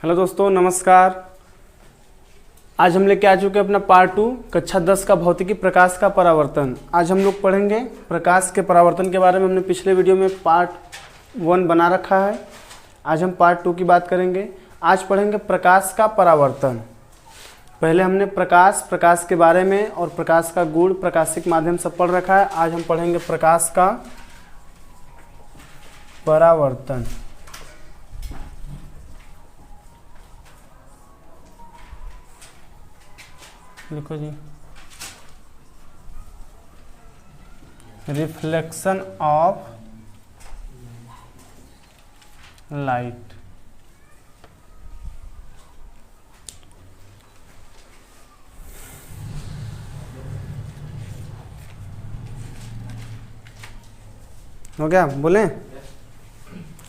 Hello दोस्तों, नमस्कार। आज हम लेके आ चुके हैं अपना पार्ट 2 कक्षा 10 का भौतिकी प्रकाश का परावर्तन। आज हम लोग पढ़ेंगे प्रकाश के परावर्तन के बारे में। हमने पिछले वीडियो में पार्ट 1 बना रखा है। आज हम पार्ट 2 की बात करेंगे। आज पढ़ेंगे प्रकाश का परावर्तन। पहले हमने प्रकाश के बारे में और प्रकाश का गुण, प्रकाशिक माध्यम सब पढ़ रखा है। आज हम पढ़ेंगे प्रकाश का परावर्तन। लिखो जी, रिफ्लेक्शन ऑफ लाइट। हो गया? बोलें?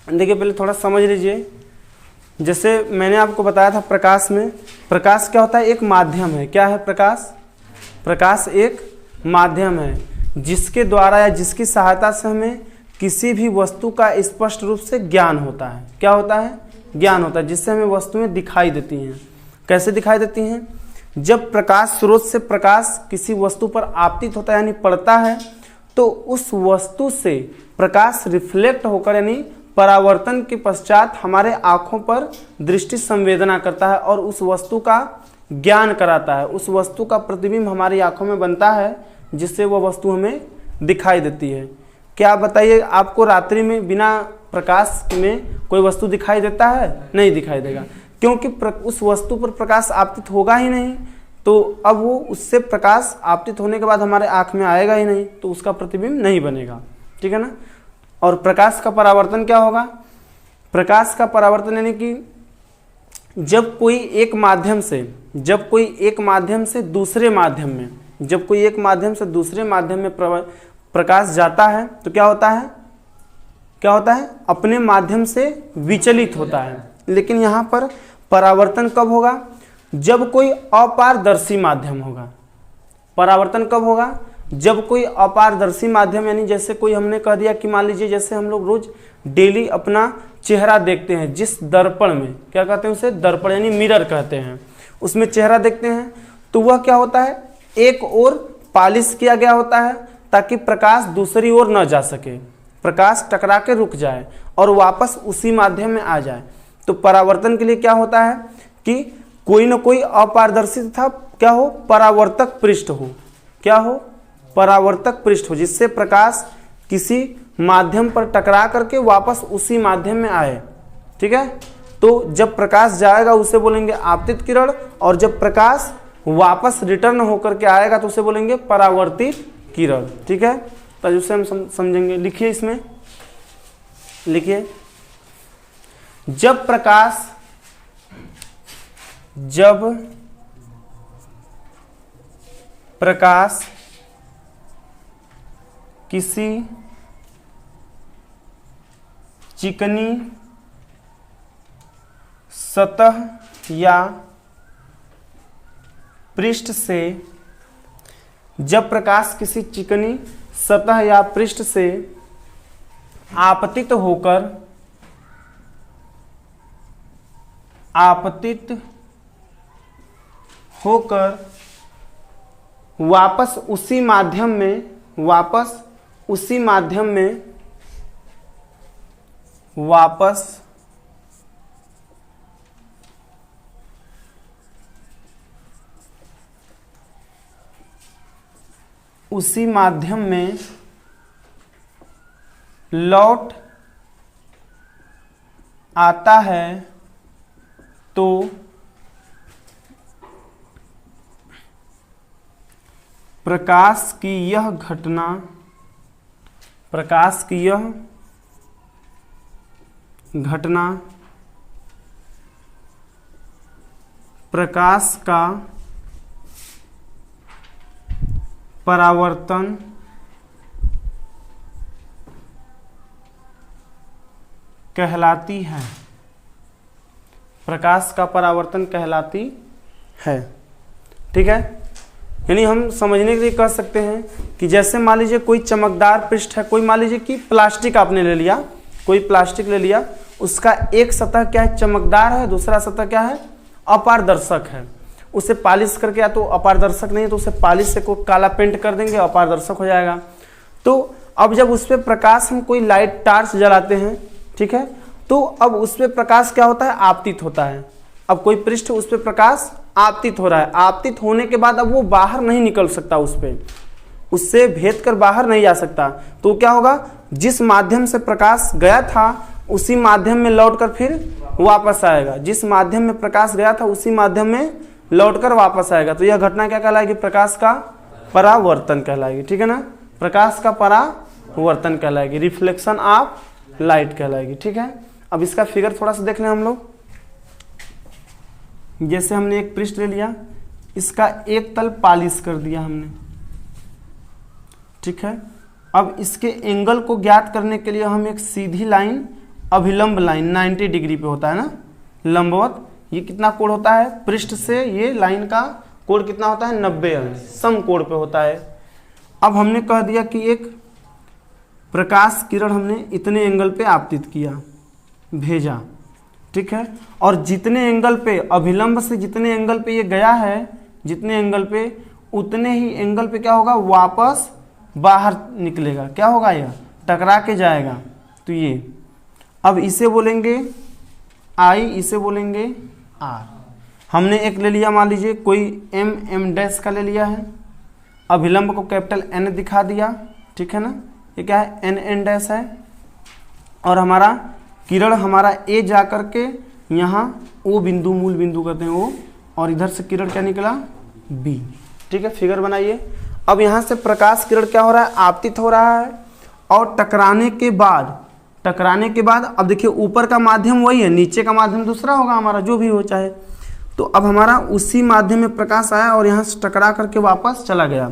देखिए, पहले थोड़ा समझ लीजिए। जैसे मैंने आपको बताया था, प्रकाश क्या होता है? एक माध्यम है। क्या है प्रकाश? प्रकाश एक माध्यम है जिसके द्वारा या जिसकी सहायता से हमें किसी भी वस्तु का स्पष्ट रूप से ज्ञान होता है। क्या होता है? ज्ञान होता है, जिससे हमें वस्तुएं दिखाई देती हैं। कैसे दिखाई देती हैं? जब प्रकाश स्रोत से प्रकाश किसी वस्तु पर आपतित होता है यानी पड़ता है, तो उस वस्तु से प्रकाश रिफ्लेक्ट होकर यानी परावर्तन के पश्चात हमारे आँखों पर दृष्टि संवेदना करता है और उस वस्तु का ज्ञान कराता है। उस वस्तु का प्रतिबिंब हमारी आँखों में बनता है, जिससे वह वस्तु हमें दिखाई देती है। क्या बताइए, आपको रात्रि में बिना प्रकाश में कोई वस्तु दिखाई देता है? नहीं दिखाई देगा, क्योंकि उस वस्तु पर प्रकाश आपतित होगा ही नहीं। तो अब वो उससे प्रकाश आपतित होने के बाद हमारे आँख में आएगा ही नहीं, तो उसका प्रतिबिंब नहीं बनेगा। ठीक है ना? और प्रकाश का परावर्तन क्या होगा? प्रकाश का परावर्तन यानी कि जब कोई एक माध्यम से दूसरे माध्यम में प्रकाश जाता है, तो क्या होता है? अपने माध्यम से विचलित होता है। लेकिन यहाँ पर परावर्तन कब होगा? जब कोई अपारदर्शी माध्यम होगा। परावर्तन कब होगा? जब कोई अपारदर्शी माध्यम, यानी जैसे कोई हमने कह दिया कि मान लीजिए जैसे हम लोग रोज डेली अपना चेहरा देखते हैं, जिस दर्पण में, क्या कहते हैं उसे? दर्पण यानी मिरर कहते हैं। उसमें चेहरा देखते हैं, तो वह क्या होता है? एक ओर पॉलिश किया गया होता है ताकि प्रकाश दूसरी ओर न जा सके, प्रकाश टकरा के रुक जाए और वापस उसी माध्यम में आ जाए। तो परावर्तन के लिए क्या होता है कि कोई ना कोई अपारदर्शी था, क्या हो? परावर्तक पृष्ठ हो। क्या हो? परावर्तक पृष्ठ हो, जिससे प्रकाश किसी माध्यम पर टकरा करके वापस उसी माध्यम में आए। ठीक है? तो जब प्रकाश जाएगा उसे बोलेंगे आपतित किरण, और जब प्रकाश वापस रिटर्न होकर के आएगा तो उसे बोलेंगे परावर्तित किरण। ठीक है? तो उसे हम समझेंगे। लिखिए, इसमें लिखिए, जब प्रकाश किसी चिकनी सतह या पृष्ठ से, जब प्रकाश किसी चिकनी सतह या पृष्ठ से आपतित होकर वापस उसी माध्यम में लौट आता है, तो प्रकाश की यह घटना प्रकाश का परावर्तन कहलाती है। प्रकाश का परावर्तन कहलाती है। ठीक है, यानी हम समझने के लिए कह सकते हैं कि जैसे मान लीजिए कोई चमकदार पृष्ठ है, कोई मान लीजिए कि प्लास्टिक आपने ले लिया, कोई प्लास्टिक ले लिया, उसका एक सतह क्या है, चमकदार है, दूसरा सतह क्या है, अपारदर्शक है। उसे पॉलिश करके, या तो अपारदर्शक नहीं है तो उसे पॉलिश से कोई काला पेंट कर देंगे, अपारदर्शक हो जाएगा। तो अब जब उस पर प्रकाश, हम कोई लाइट टार्च जलाते हैं, ठीक है, तो अब उस पर प्रकाश क्या होता है, आपतित होता है। अब कोई पृष्ठ उस पर प्रकाश आपतित हो रहा है, आपतित होने के बाद अब वो बाहर नहीं निकल सकता, उस पर उससे भेद कर बाहर नहीं जा सकता। तो क्या होगा, जिस माध्यम से प्रकाश गया था उसी माध्यम में लौटकर फिर वापस आएगा, जिस माध्यम में प्रकाश गया था उसी माध्यम में लौटकर वापस आएगा। तो यह घटना क्या कहलाएगी, प्रकाश का परावर्तन कहलाएगी, ठीक है ना, प्रकाश का परावर्तन कहलाएगी, रिफ्लेक्शन ऑफ लाइट कहलाएगी, ठीक है। अब इसका फिगर थोड़ा सा देख लें हम लोग। जैसे हमने एक पृष्ठ ले लिया, इसका एक तल पॉलिश कर दिया हमने, ठीक है। अब इसके एंगल को ज्ञात करने के लिए हम एक सीधी लाइन, अभिलंब लाइन 90 डिग्री पे होता है ना, लंबवत, ये कितना कोण होता है, पृष्ठ से ये लाइन का कोण कितना होता है, 90 अंश, सम कोण पे होता है। अब हमने कह दिया कि एक प्रकाश किरण हमने इतने एंगल पे आपतित किया, भेजा, ठीक है, और जितने एंगल पे, अभिलंब से जितने एंगल पे ये गया है, जितने एंगल पे, उतने ही एंगल पे क्या होगा, वापस बाहर निकलेगा, क्या होगा, यह टकरा के जाएगा। तो ये, अब इसे बोलेंगे आई, इसे बोलेंगे आर। हमने एक ले लिया, मान लीजिए कोई एम डैश का ले लिया है, अभिलंब को कैपिटल एन दिखा दिया, ठीक है ना, ये क्या है, एन डैश है, और हमारा किरण हमारा ए जा करके यहाँ ओ बिंदु, मूल बिंदु करते हैं ओ, और इधर से किरण क्या निकला, बी, ठीक है। फिगर बनाइए। अब यहाँ से प्रकाश किरण क्या हो रहा है, आपतित हो रहा है, और टकराने के बाद अब देखिए ऊपर का माध्यम वही है, नीचे का माध्यम दूसरा होगा हमारा, जो भी हो चाहे। तो अब हमारा उसी माध्यम में प्रकाश आया और यहाँ से टकरा करके वापस चला गया।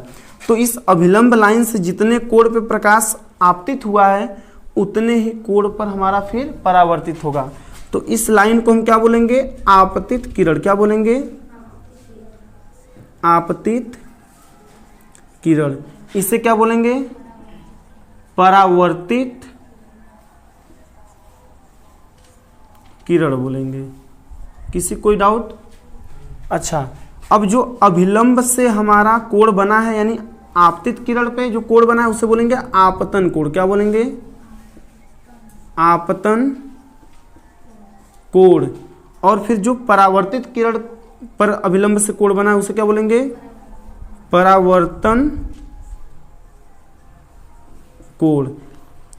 तो इस अभिलंब लाइन से जितने कोण पे प्रकाश आपतित हुआ है उतने ही कोण पर हमारा फिर परावर्तित होगा। तो इस लाइन को हम क्या बोलेंगे, आपतित किरण। क्या बोलेंगे, आपतित किरण। इसे क्या बोलेंगे, परावर्तित किरण बोलेंगे। किसी कोई डाउट? अच्छा, अब जो अभिलंब से हमारा कोण बना है, यानी आपतित किरण पे जो कोण बना है उसे बोलेंगे आपतन कोण। क्या बोलेंगे, आपतन कोण। और फिर जो परावर्तित किरण पर अभिलंब से कोण बना है उसे क्या बोलेंगे, परावर्तन कोण।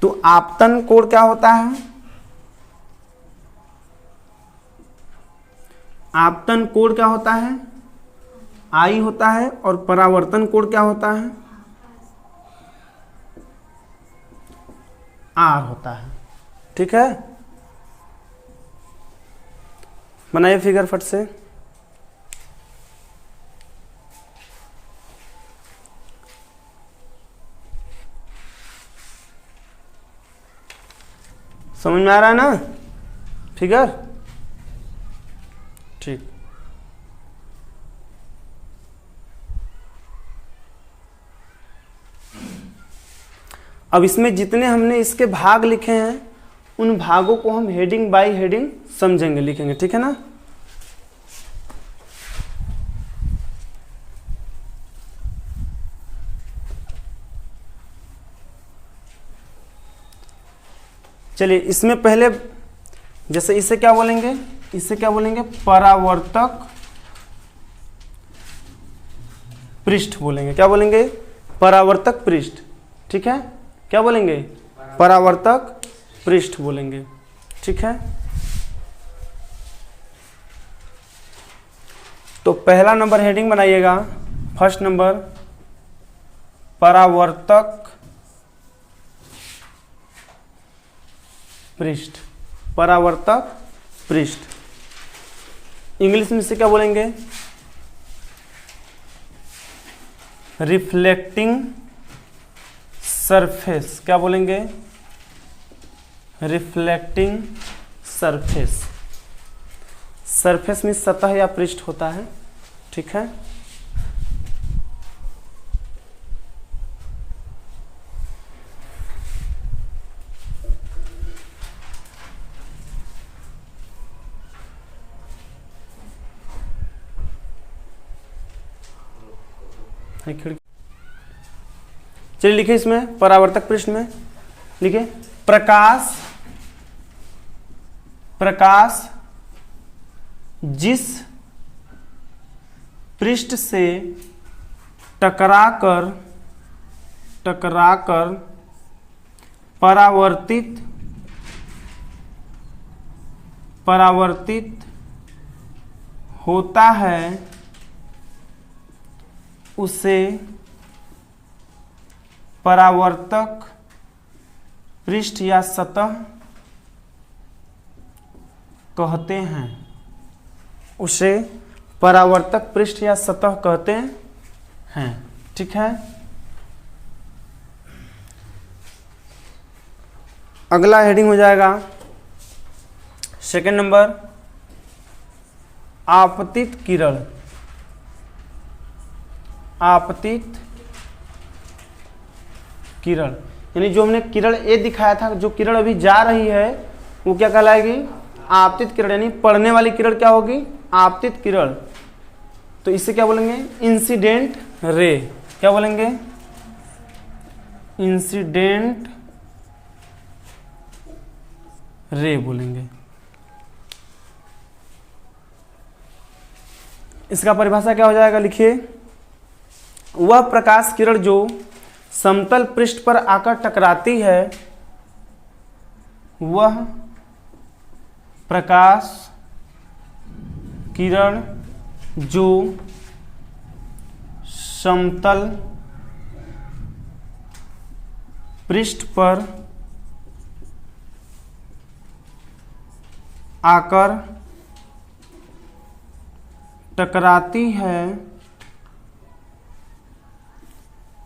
तो आपतन कोण क्या होता है, आपतन कोण क्या होता है, आई होता है, और परावर्तन कोण क्या होता है, आर होता है। ठीक है, बनाइए फिगर फट से। समझ में आ रहा है ना फिगर? ठीक। अब इसमें जितने हमने इसके भाग लिखे हैं उन भागों को हम हेडिंग बाय हेडिंग समझेंगे, लिखेंगे। ठीक है ना? चलिए, इसमें पहले जैसे इसे क्या बोलेंगे, इसे क्या बोलेंगे, परावर्तक पृष्ठ बोलेंगे। क्या बोलेंगे, परावर्तक पृष्ठ। ठीक है, क्या बोलेंगे, परावर्तक पृष्ठ बोलेंगे। ठीक है, तो पहला नंबर हेडिंग बनाइएगा, फर्स्ट नंबर परावर्तक पृष्ठ। परावर्तक पृष्ठ इंग्लिश में इसे क्या बोलेंगे, रिफ्लेक्टिंग सरफेस। क्या बोलेंगे, रिफ्लेक्टिंग सरफेस। सरफेस में सतह या पृष्ठ होता है। ठीक है, खिड़की। चलिए लिखिए इसमें परावर्तक पृष्ठ में लिखिए प्रकाश जिस पृष्ठ से टकराकर परावर्तित होता है उसे परावर्तक पृष्ठ या सतह कहते हैं। उसे परावर्तक पृष्ठ या सतह कहते हैं। ठीक है। अगला हेडिंग हो जाएगा सेकंड नंबर, आपतित किरण। आपतित किरण यानी जो हमने किरण ए दिखाया था, जो किरण अभी जा रही है वो क्या कहलाएगी? आपतित किरण। यानी पड़ने वाली किरण क्या होगी? आपतित किरण। तो इसे क्या बोलेंगे? Incident ray. क्या बोलेंगे? इंसिडेंट रे बोलेंगे। इसका परिभाषा क्या हो जाएगा? लिखिए, वह प्रकाश किरण जो समतल पृष्ठ पर आकर टकराती है, वह प्रकाश किरण जो समतल पृष्ठ पर आकर टकराती है,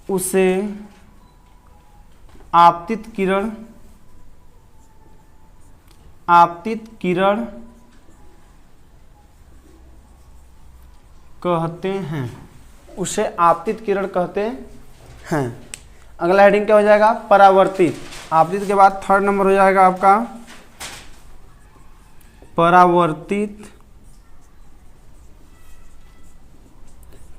उसे आपतित किरण कहते हैं। उसे आपतित किरण कहते हैं। अगला हेडिंग क्या हो जाएगा? परावर्तित। आपतित के बाद थर्ड नंबर हो जाएगा आपका परावर्तित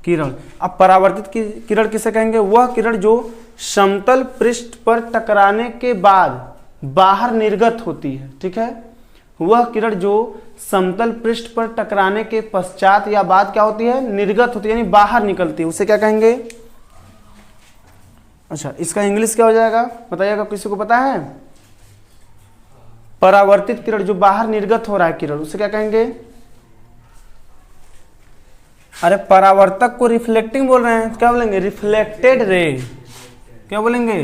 किरण। अब परावर्तित किरण किसे कहेंगे? वह किरण जो समतल पृष्ठ पर टकराने के बाद बाहर निर्गत होती है। ठीक है। वह किरण जो समतल पृष्ठ पर टकराने के पश्चात या बाद क्या होती है? निर्गत होती है, यानी बाहर निकलती है। उसे क्या कहेंगे? अच्छा, इसका इंग्लिश क्या हो जाएगा बताइएगा, किसी को पता है? परावर्तित किरण जो बाहर निर्गत हो रहा है किरण, उसे क्या कहेंगे? अरे परावर्तक को रिफ्लेक्टिंग बोल रहे हैं, क्या बोलेंगे? Reflected ray. क्या बोलेंगे?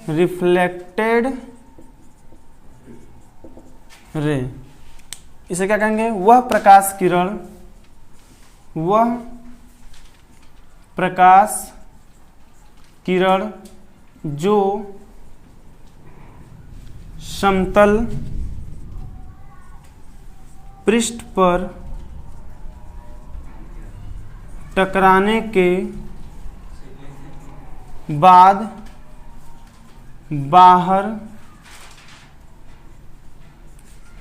Reflected ray. इसे क्या कहेंगे? वह प्रकाश किरण जो समतल पृष्ठ पर टकराने के बाद बाहर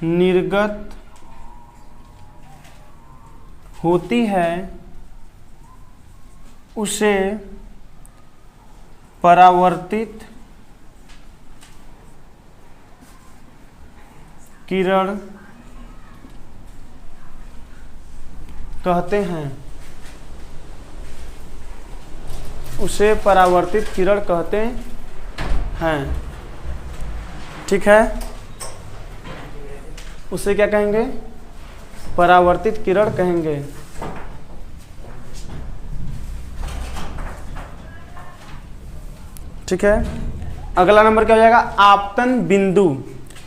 निर्गत होती है, उसे परावर्तित किरण कहते हैं। उसे परावर्तित किरण कहते हैं। ठीक है। उसे क्या कहेंगे? परावर्तित किरण कहेंगे। ठीक है। अगला नंबर क्या हो जाएगा? आपतन बिंदु।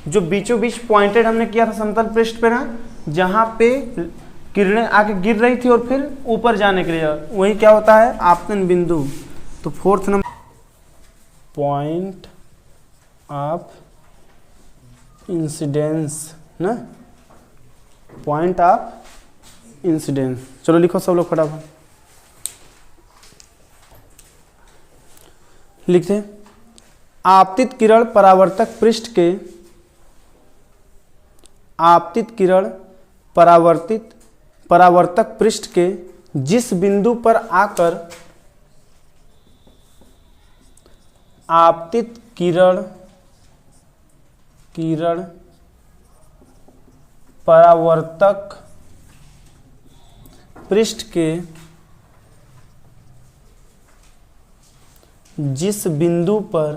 जो बीचों बीच पॉइंटेड हमने किया था समतल पृष्ठ पे ना, जहां पे किरणें आके गिर रही थी और फिर ऊपर जाने के लिए, वही क्या होता है? आपतन बिंदु। तो fourth number, point of incidence ना, पॉइंट ऑफ इंसिडेंस। चलो लिखो सब लोग फटाफट। लिखते, आपतित किरण परावर्तक पृष्ठ के आपतित किरण परावर्तक पृष्ठ के जिस बिंदु पर आकर आपतित किरण परावर्तक पृष्ठ के जिस बिंदु पर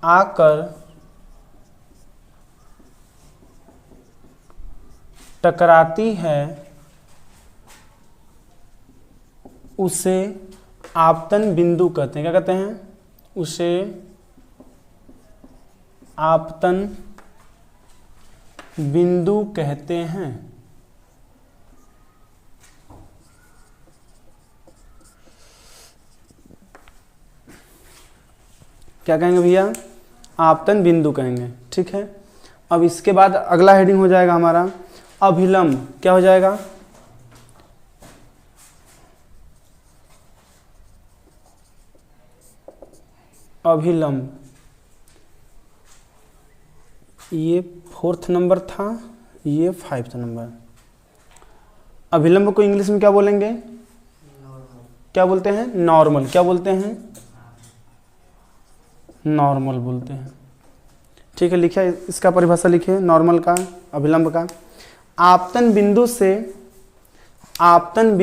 आकर टकराती है उसे आपतन बिंदु कहते हैं। क्या कहते हैं? उसे आपतन बिंदु कहते हैं। क्या कहेंगे भैया? आपतन बिंदु कहेंगे। ठीक है, अब इसके बाद अगला हेडिंग हो जाएगा हमारा अभिलंब। क्या हो जाएगा? अभिलंब। ये 4th नंबर था, ये 5th नंबर। अभिलंब को इंग्लिश में क्या बोलेंगे? क्या बोलते हैं? नॉर्मल। क्या बोलते हैं? नॉर्मल बोलते हैं। ठीक है, लिखिए इसका परिभाषा लिखिए नॉर्मल का, अभिलंब का। आपतन बिंदु से आपतन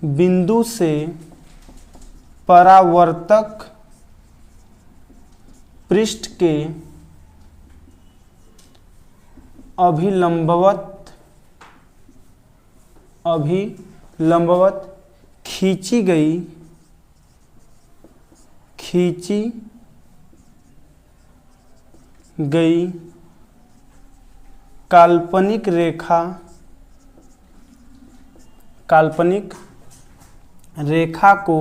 बिंदु से परावर्तक पृष्ठ के अभिलंबवत खींची गई काल्पनिक रेखा को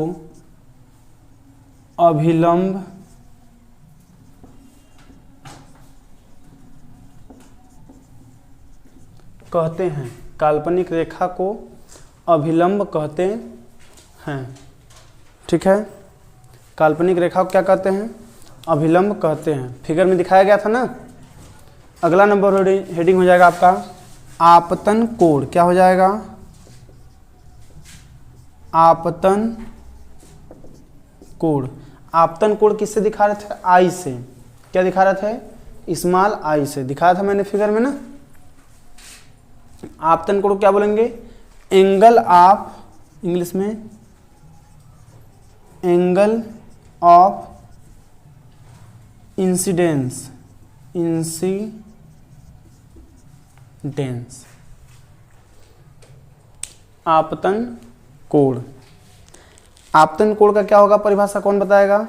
अभिलंब कहते हैं। काल्पनिक रेखा को अभिलंब कहते हैं। ठीक है, काल्पनिक रेखा को क्या कहते हैं? अभिलंब कहते हैं। फिगर में दिखाया गया था ना। अगला नंबर हेडिंग हो जाएगा आपका आपतन कोण। क्या हो जाएगा? आपतन कोण। आपतन कोण किससे दिखा रहे थे? आई से। क्या दिखा रहे थे? स्मॉल आई से दिखाया था मैंने फिगर में ना। आपतन कोण क्या बोलेंगे? एंगल ऑफ, इंग्लिश में एंगल ऑफ इंसिडेंस। आपतन कोण। आपतन कोण का क्या होगा? परिभाषा कौन बताएगा?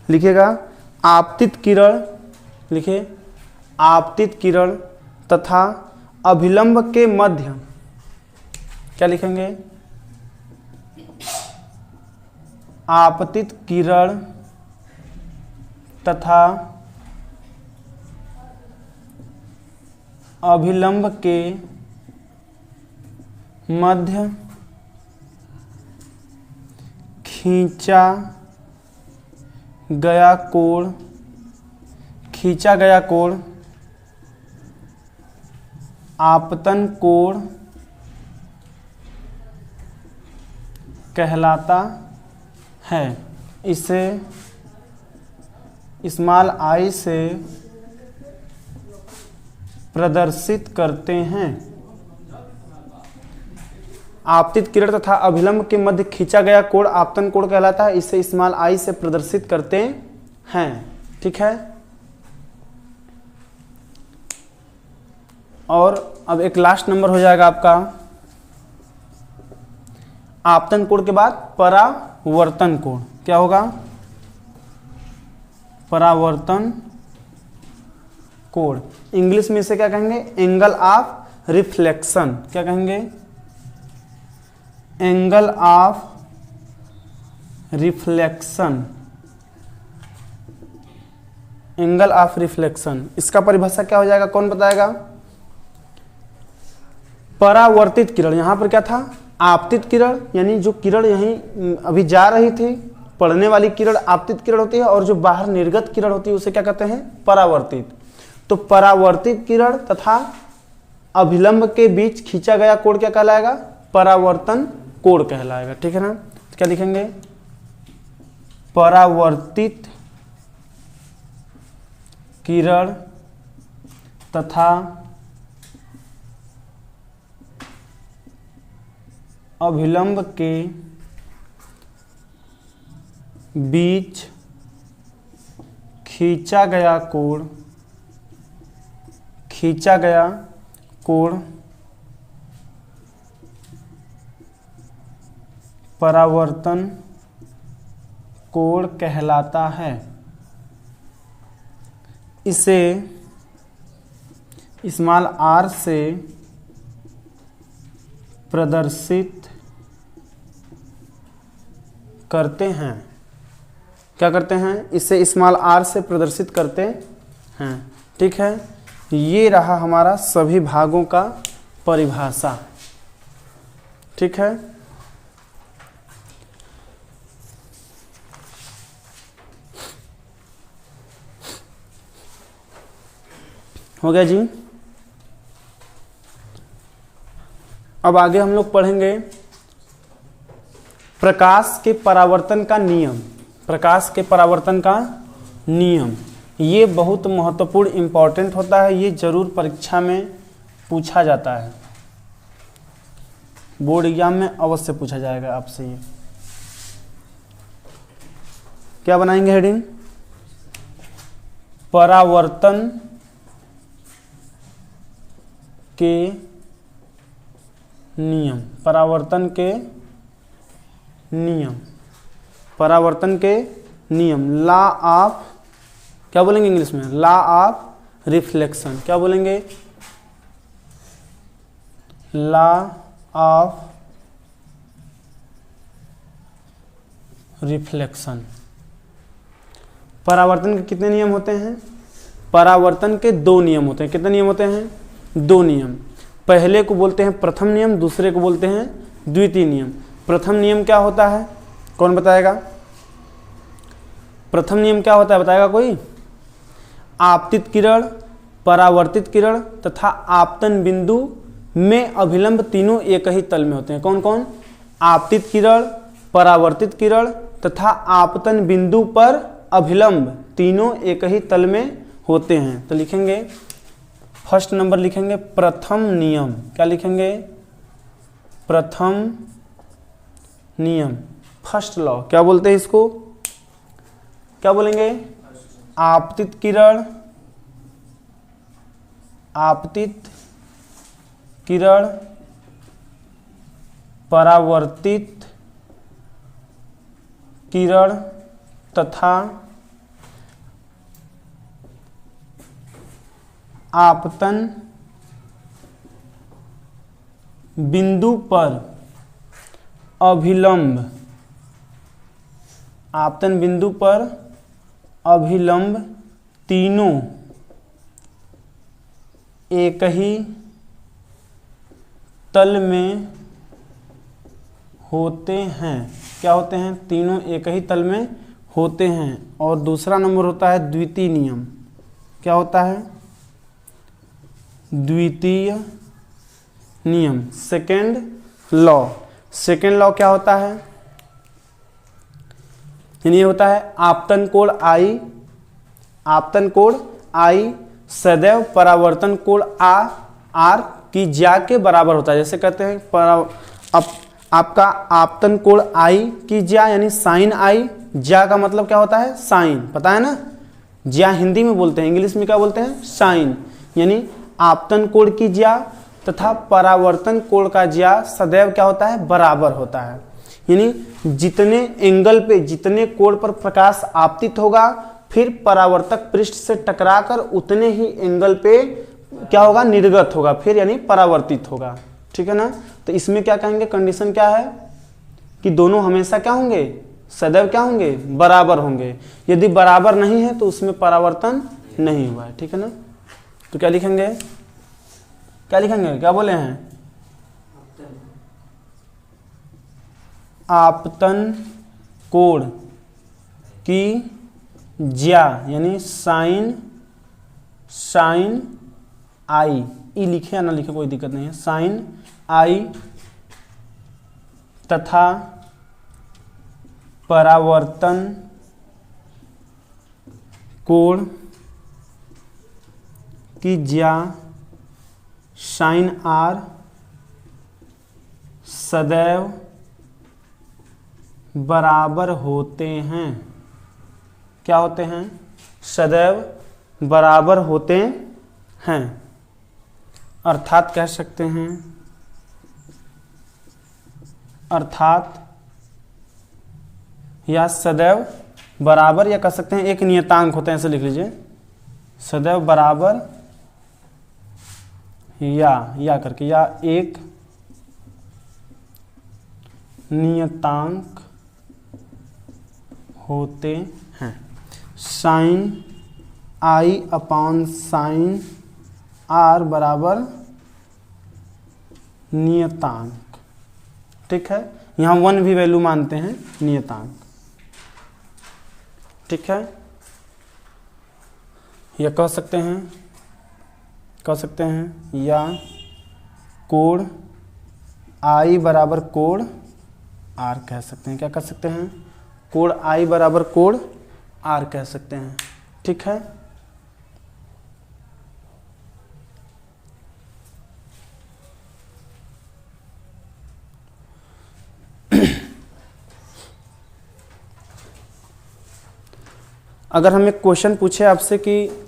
लिखिएगा आपतित किरण। लिखिए आपतित किरण तथा अभिलंब के मध्य। क्या लिखेंगे? आपतित किरण तथा अभिलंब के मध्य खींचा गया कोण आपतन कोण कहलाता है। इसे स्मॉल आई से प्रदर्शित करते हैं। आपतित किरण तथा अभिलंब के मध्य खींचा गया कोण आपतन कोण कहलाता है। इसे स्मॉल आई से प्रदर्शित करते हैं। ठीक है, और अब एक लास्ट नंबर हो जाएगा आपका आपतन कोण के बाद परावर्तन कोण। क्या होगा? परावर्तन कोण। इंग्लिश में इसे क्या कहेंगे? Angle of reflection. क्या कहेंगे? Angle of reflection. Angle of reflection. इसका परिभाषा क्या हो जाएगा? कौन बताएगा? परावर्तित किरण। यहां पर क्या था? आपतित किरण, यानी जो किरण यहीं अभी जा रही थी, पड़ने वाली किरण आपतित किरण होती है, और जो बाहर निर्गत किरण होती है उसे क्या कहते हैं? परावर्तित। तो परावर्तित किरण तथा अभिलंब के बीच खींचा गया कोण क्या कहलाएगा? परावर्तन कोण कहलाएगा। ठीक है ना? तो क्या लिखेंगे? परावर्तित किरण तथा अभिलंब के बीच खींचा गया कोण परावर्तन कोण कहलाता है। इसे स्मॉल r से प्रदर्शित करते हैं। क्या करते हैं? इसे स्मॉल r से प्रदर्शित करते हैं। ठीक है, ये रहा हमारा सभी भागों का परिभाषा। ठीक है, हो गया जी। अब आगे हम लोग पढ़ेंगे प्रकाश के परावर्तन का नियम। प्रकाश के परावर्तन का नियम ये बहुत महत्वपूर्ण इंपॉर्टेंट होता है। ये जरूर परीक्षा में पूछा जाता है, बोर्ड एग्जाम में अवश्य पूछा जाएगा आपसे। ये क्या बनाएंगे हेडिंग? परावर्तन के नियम। परावर्तन के नियम, परावर्तन के नियम, लॉ ऑफ, क्या बोलेंगे इंग्लिश में? Law of reflection. क्या बोलेंगे? Law of reflection. परावर्तन के कितने नियम होते हैं? परावर्तन के 2 नियम होते हैं। कितने नियम होते हैं? 2 नियम। पहले को बोलते हैं प्रथम नियम, दूसरे को बोलते हैं द्वितीय नियम। प्रथम नियम क्या होता है? कौन बताएगा? प्रथम नियम क्या होता है, बताएगा कोई? आपतित किरण, परावर्तित किरण तथा आपतन बिंदु में अभिलंब तीनों एक ही तल में होते हैं। कौन कौन? आपतित किरण, परावर्तित किरण तथा आपतन बिंदु पर अभिलंब तीनों एक ही तल में होते हैं। तो लिखेंगे फर्स्ट नंबर लिखेंगे प्रथम नियम। क्या लिखेंगे? प्रथम नियम, फर्स्ट लॉ। क्या बोलते हैं इसको? क्या बोलेंगे? आपतित किरण, आपतित किरण, परावर्तित किरण तथा आपतन बिंदु पर अभिलंब, आपतन बिंदु पर अभिलंब तीनों एक ही तल में होते हैं। क्या होते हैं? तीनों एक ही तल में होते हैं। और दूसरा नंबर होता है द्वितीय नियम। क्या होता है? द्वितीय नियम, सेकेंड लॉ। सेकेंड लॉ क्या होता है? ये होता है आपतन कोण आई, आपतन कोण आई सदैव परावर्तन कोण आर की ज्या के बराबर होता है। जैसे कहते हैं आपका आपतन कोण आई की ज्या यानी साइन आई। ज्या का मतलब क्या होता है? साइन, पता है ना? ज्या हिंदी में बोलते हैं, इंग्लिश में क्या बोलते हैं? साइन। यानी आपतन कोण की ज्या तथा परावर्तन कोण का ज्या सदैव क्या होता है? बराबर होता है। यानी जितने एंगल पे, जितने कोण पर प्रकाश आपतित होगा फिर परावर्तक पृष्ठ से टकराकर उतने ही एंगल पे क्या होगा? निर्गत होगा, फिर यानी परावर्तित होगा। ठीक है ना? तो इसमें क्या कहेंगे? कंडीशन क्या है कि दोनों हमेशा क्या होंगे? सदैव क्या होंगे? बराबर होंगे। यदि बराबर नहीं है तो उसमें परावर्तन नहीं हुआ है। ठीक है ना? तो क्या लिखेंगे? क्या लिखेंगे? क्या बोले हैं? आपतन कोण की ज्या यानी साइन साइन आई, ई लिखे या ना लिखे कोई दिक्कत नहीं है, साइन आई तथा परावर्तन कोण की ज्या साइन आर सदैव बराबर होते हैं। क्या होते हैं? सदैव बराबर होते हैं। अर्थात कह सकते हैं, अर्थात या सदैव बराबर, या कह सकते हैं एक नियतांक होते हैं, ऐसे लिख लीजिए, सदैव बराबर या करके, या एक नियतांक होते हैं। Sine i upon sine r बराबर नियतांक। ठीक है, यहाँ 1 भी वैल्यू मानते हैं नियतांक। ठीक है, या कह सकते हैं या कोण आई बराबर कोण आर कह सकते हैं। क्या कह सकते हैं? कोण आई बराबर कोण आर कह सकते हैं। ठीक है, अगर हमें क्वेश्चन पूछे आपसे कि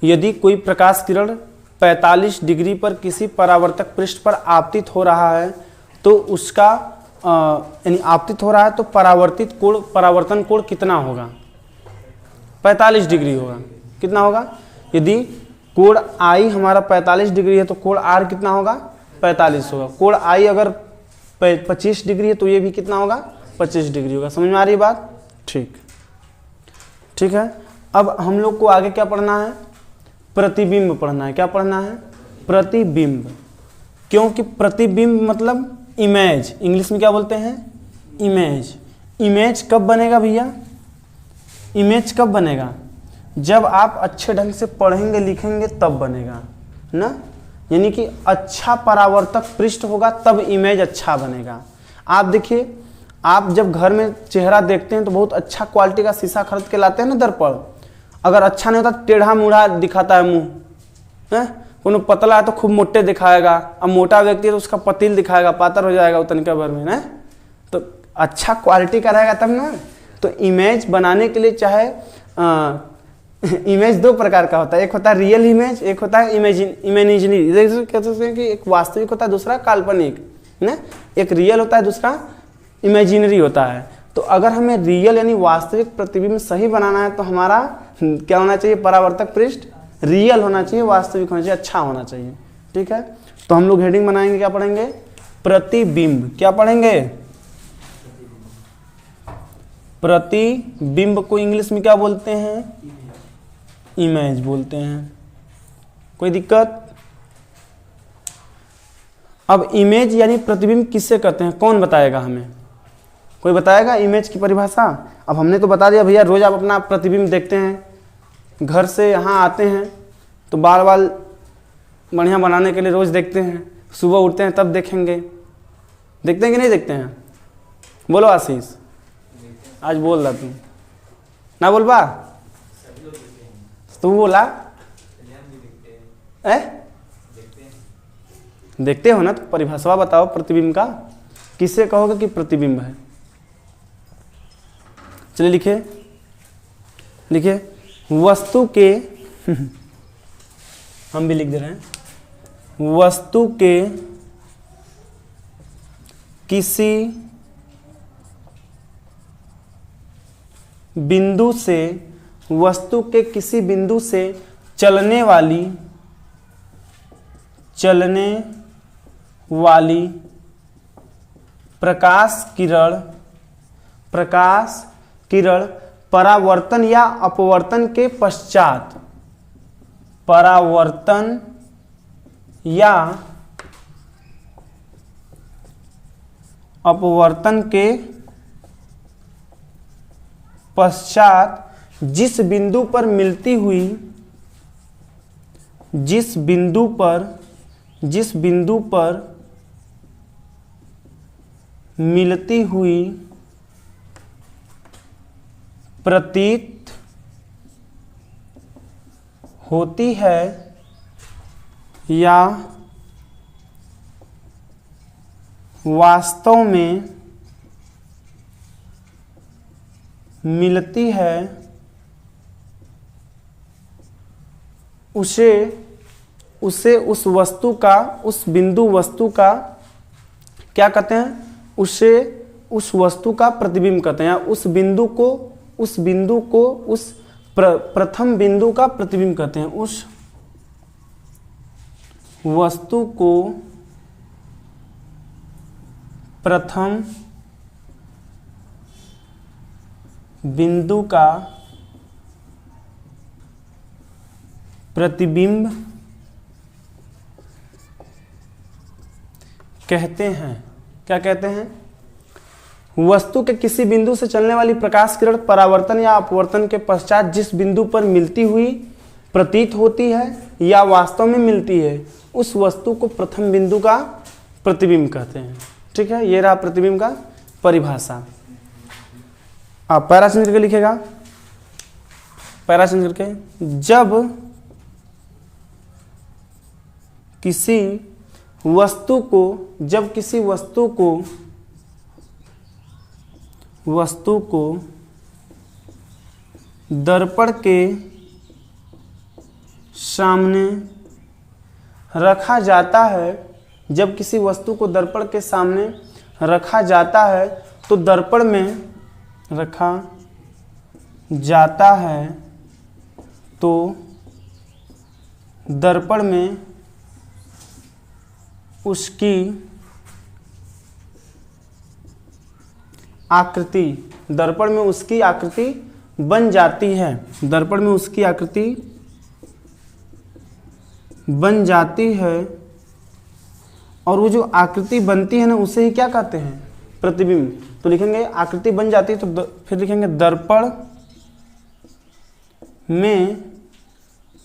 यदि कोई प्रकाश किरण 45 डिग्री पर किसी परावर्तक पृष्ठ पर आपतित हो रहा है तो उसका यानी आपतित हो रहा है तो परावर्तन कोण कितना होगा? 45 डिग्री होगा। कितना होगा? यदि कोण आई हमारा 45 डिग्री है तो कोण आर कितना होगा? 45 होगा। कोण आई अगर 25 डिग्री है तो ये भी कितना होगा? 25 डिग्री होगा। समझ में आ रही है बात? ठीक है, अब हम लोग को आगे क्या पढ़ना है? प्रतिबिंब पढ़ना है। क्या पढ़ना है? प्रतिबिंब। क्योंकि प्रतिबिंब मतलब इमेज, इंग्लिश में क्या बोलते हैं? इमेज। इमेज कब बनेगा भैया? इमेज कब बनेगा? जब आप अच्छे ढंग से पढ़ेंगे लिखेंगे तब बनेगा ना, यानी कि अच्छा परावर्तक पृष्ठ होगा तब इमेज अच्छा बनेगा। आप देखिए, आप जब घर में चेहरा देखते हैं तो बहुत अच्छा क्वालिटी का शीशा खरीद के लाते हैं ना दर्पण, अगर अच्छा नहीं होता टेढ़ा मुढ़ा दिखाता है मुंह है, कोनो पतला है तो खूब मोटे दिखाएगा, अब मोटा व्यक्ति है तो उसका पतिल दिखाएगा, पातर हो जाएगा उतने भर में ना। तो अच्छा क्वालिटी का रहेगा तब ना। तो इमेज बनाने के लिए चाहे इमेज 2 प्रकार का होता है, एक होता है रियल इमेज, एक होता है इमेजिनरी। कह सकते हैं कि एक वास्तविक होता है, दूसरा काल्पनिक ना। एक रियल होता है, दूसरा इमेजिनरी होता है। तो अगर हमें रियल यानी वास्तविक प्रतिबिंब सही बनाना है तो हमारा क्या होना चाहिए? परावर्तक पृष्ठ रियल होना चाहिए, वास्तविक होना चाहिए, अच्छा होना चाहिए। ठीक है, तो हम लोग हेडिंग बनाएंगे, क्या पढ़ेंगे? प्रतिबिंब। क्या पढ़ेंगे? प्रतिबिंब को इंग्लिश में क्या बोलते हैं? इमेज बोलते हैं। कोई दिक्कत? अब इमेज यानी प्रतिबिंब किससे कहते हैं? कौन बताएगा हमें? कोई बताएगा इमेज की परिभाषा? अब हमने तो बता दिया भैया, रोज आप अपना प्रतिबिंब देखते हैं, घर से यहाँ आते हैं तो बाल बढ़िया बनाने के लिए रोज देखते हैं, सुबह उठते हैं तब देखेंगे। देखते हैं कि नहीं देखते हैं? बोलो आशीष, आज बोल रहा तू ना, बोल बा तू बोला देखते हो ना, तो परिभाषा बताओ प्रतिबिंब का, किससे कहोगे कि प्रतिबिंब है? चलिए लिखे वस्तु के हम भी लिख दे रहे हैं, वस्तु के किसी बिंदु से चलने वाली प्रकाश किरण परावर्तन या अपवर्तन के पश्चात, परावर्तन या अपवर्तन के पश्चात जिस बिंदु पर मिलती हुई जिस बिंदु पर मिलती हुई प्रतीत होती है या वास्तव में मिलती है, उसे उस वस्तु का, उस बिंदु वस्तु का क्या कहते हैं? उसे उस वस्तु का प्रतिबिंब कहते हैं, या उस बिंदु को उस प्रथम बिंदु का प्रतिबिंब कहते हैं। उस वस्तु को प्रथम बिंदु का प्रतिबिंब कहते हैं। क्या कहते हैं? वस्तु के किसी बिंदु से चलने वाली प्रकाश किरण परावर्तन या अपवर्तन के पश्चात जिस बिंदु पर मिलती हुई प्रतीत होती है या वास्तव में मिलती है, उस वस्तु को प्रथम बिंदु का प्रतिबिंब कहते हैं। ठीक है, ये रहा प्रतिबिंब का परिभाषा। आप पैरा चेंज करके लिखेगा, पैरा चेंज करके, जब किसी वस्तु को दर्पण के सामने रखा जाता है, जब किसी वस्तु को दर्पण के सामने रखा जाता है तो दर्पण में रखा जाता है तो दर्पण में उसकी आकृति, दर्पण में उसकी आकृति बन जाती है, दर्पण में उसकी आकृति बन जाती है, और वो जो आकृति बनती है ना, उसे ही क्या कहते हैं? प्रतिबिंब। तो लिखेंगे आकृति बन जाती है, तो फिर लिखेंगे दर्पण में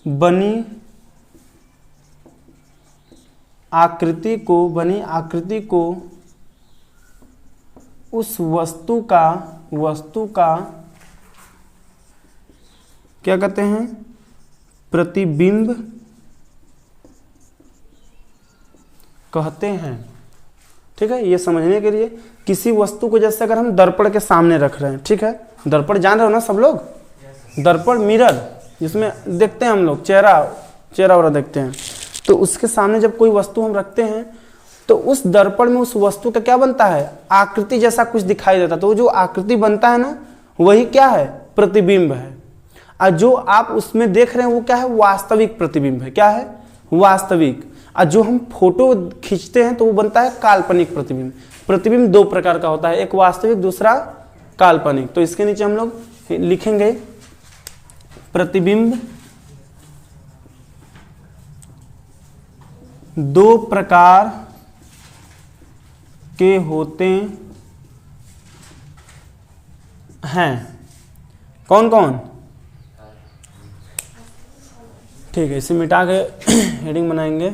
बनी आकृति को उस वस्तु का क्या कहते हैं? प्रतिबिंब कहते हैं। ठीक है, ये समझने के लिए किसी वस्तु को जैसे अगर हम दर्पण के सामने रख रहे हैं, ठीक है, दर्पण जान रहे हो ना सब लोग? दर्पण मिरर जिसमें देखते हैं हम लोग चेहरा वगैरह देखते हैं, तो उसके सामने जब कोई वस्तु हम रखते हैं तो उस दर्पण में उस वस्तु का क्या बनता है? आकृति जैसा कुछ दिखाई देता है। तो जो आकृति बनता है ना, वही क्या है? प्रतिबिंब है। और जो आप उसमें देख रहे हैं वो क्या है? वास्तविक प्रतिबिंब है। क्या है? वास्तविक। और जो हम फोटो खींचते हैं तो वो बनता है काल्पनिक प्रतिबिंब। प्रतिबिंब दो प्रकार का होता है, एक वास्तविक, दूसरा काल्पनिक। तो इसके नीचे हम लोग लिखेंगे प्रतिबिंब दो प्रकार के होते हैं। कौन कौन? ठीक है, इसे मिटा के हेडिंग बनाएंगे।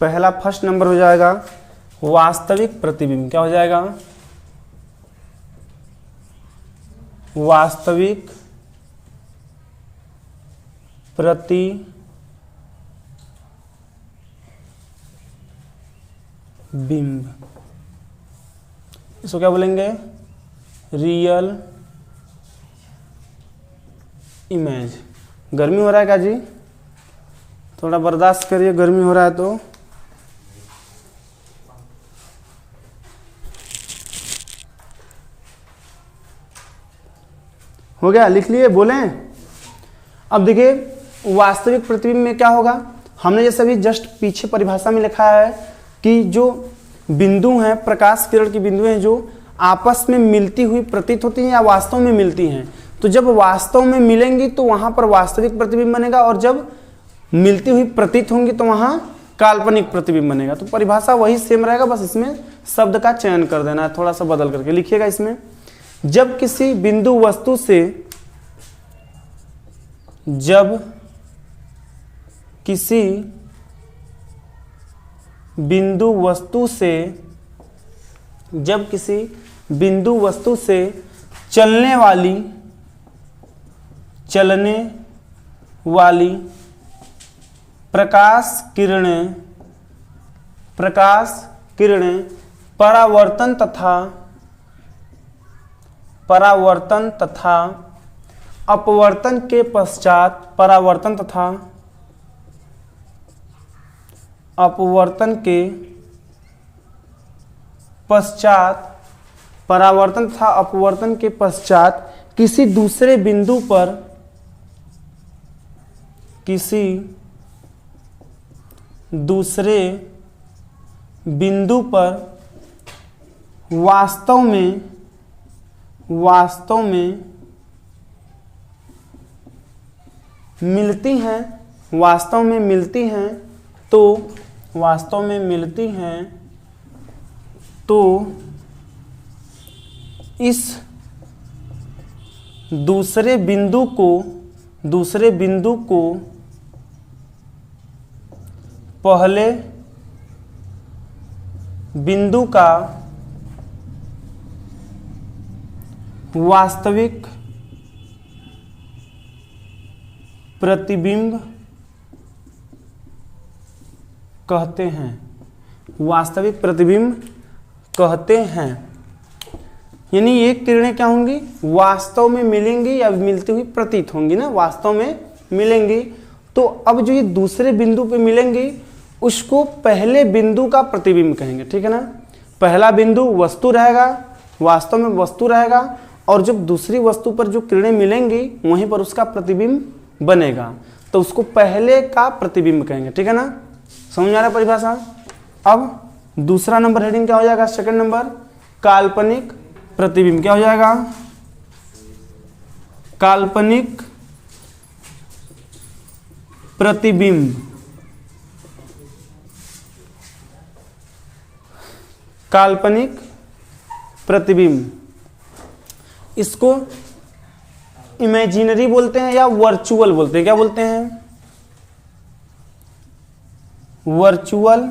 पहला फर्स्ट नंबर हो जाएगा वास्तविक प्रतिबिंब। क्या हो जाएगा? वास्तविक प्रतिबिंब। इसको क्या बोलेंगे? Real image. गर्मी हो रहा है क्या जी? थोड़ा बर्दाश्त करिए, गर्मी हो रहा है तो। हो गया? लिख लिए? बोलें? अब देखिए वास्तविक प्रतिबिंब में क्या होगा, हमने जैसे अभी जस्ट पीछे परिभाषा में लिखा है कि जो बिंदु हैं, प्रकाश किरण की बिंदु हैं, जो आपस में मिलती हुई प्रतीत होती हैं या वास्तव में मिलती हैं। तो जब वास्तव में मिलेंगी तो वहां पर वास्तविक प्रतिबिंब बनेगा, और जब मिलती हुई प्रतीत होंगी तो वहां काल्पनिक प्रतिबिंब बनेगा। तो परिभाषा वही सेम रहेगा, बस इसमें शब्द का चयन कर देना है, थोड़ा सा बदल करके लिखिएगा। इसमें जब किसी बिंदु वस्तु से जब किसी बिंदु वस्तु से चलने वाली प्रकाश किरणें परावर्तन तथा अपवर्तन के पश्चात किसी दूसरे बिंदु पर वास्तव में मिलती हैं तो इस दूसरे बिंदु को पहले बिंदु का वास्तविक प्रतिबिंब कहते हैं। यानी ये किरणें क्या होंगी, वास्तव में मिलेंगी या मिलती हुई प्रतीत होंगी ना, वास्तव में मिलेंगी। तो अब जो ये दूसरे बिंदु पे मिलेंगी उसको पहले बिंदु का प्रतिबिंब कहेंगे, ठीक है ना। पहला बिंदु वस्तु रहेगा, वास्तव में वस्तु रहेगा, और जब दूसरी वस्तु पर जो किरणें मिलेंगी वहीं पर उसका प्रतिबिंब बनेगा, तो उसको पहले का प्रतिबिंब कहेंगे, ठीक है ना। समझ आ रहा है परिभाषा। अब दूसरा नंबर हेडिंग क्या हो जाएगा, सेकंड नंबर काल्पनिक प्रतिबिंब। क्या हो जाएगा, काल्पनिक प्रतिबिंब। काल्पनिक प्रतिबिंब, इसको इमेजिनरी बोलते हैं या वर्चुअल बोलते हैं। क्या बोलते हैं, वर्चुअल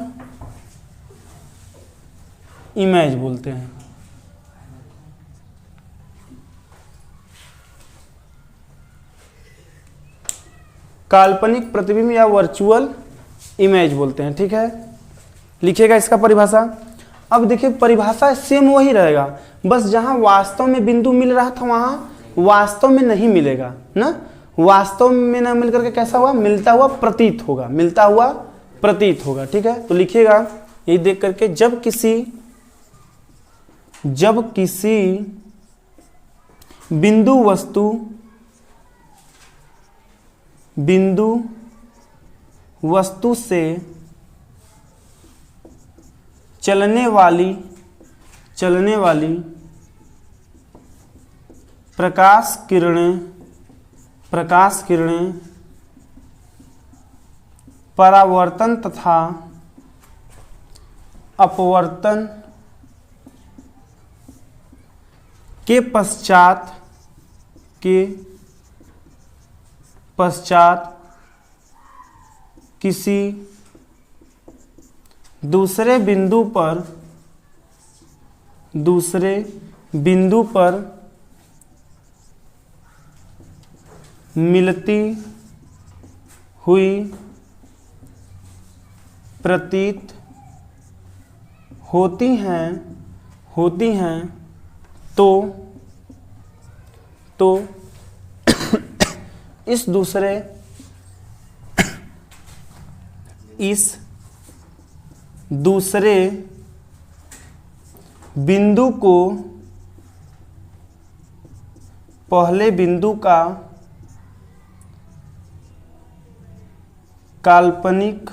इमेज बोलते हैं। काल्पनिक प्रतिबिंब या वर्चुअल इमेज बोलते हैं, ठीक है। लिखिएगा इसका परिभाषा। अब देखिए परिभाषा सेम वही रहेगा, बस जहां वास्तव में बिंदु मिल रहा था वहां वास्तव में नहीं मिलेगा ना। वास्तव में न मिल करके कैसा हुआ, मिलता हुआ प्रतीत होगा, मिलता हुआ प्रतीत होगा, ठीक है। तो लिखिएगा यही देख करके, जब किसी बिंदु वस्तु से चलने वाली प्रकाश किरणें परावर्तन तथा अपवर्तन के पश्चात किसी दूसरे बिंदु पर मिलती हुई प्रतीत होती हैं तो इस दूसरे बिंदु को पहले बिंदु का काल्पनिक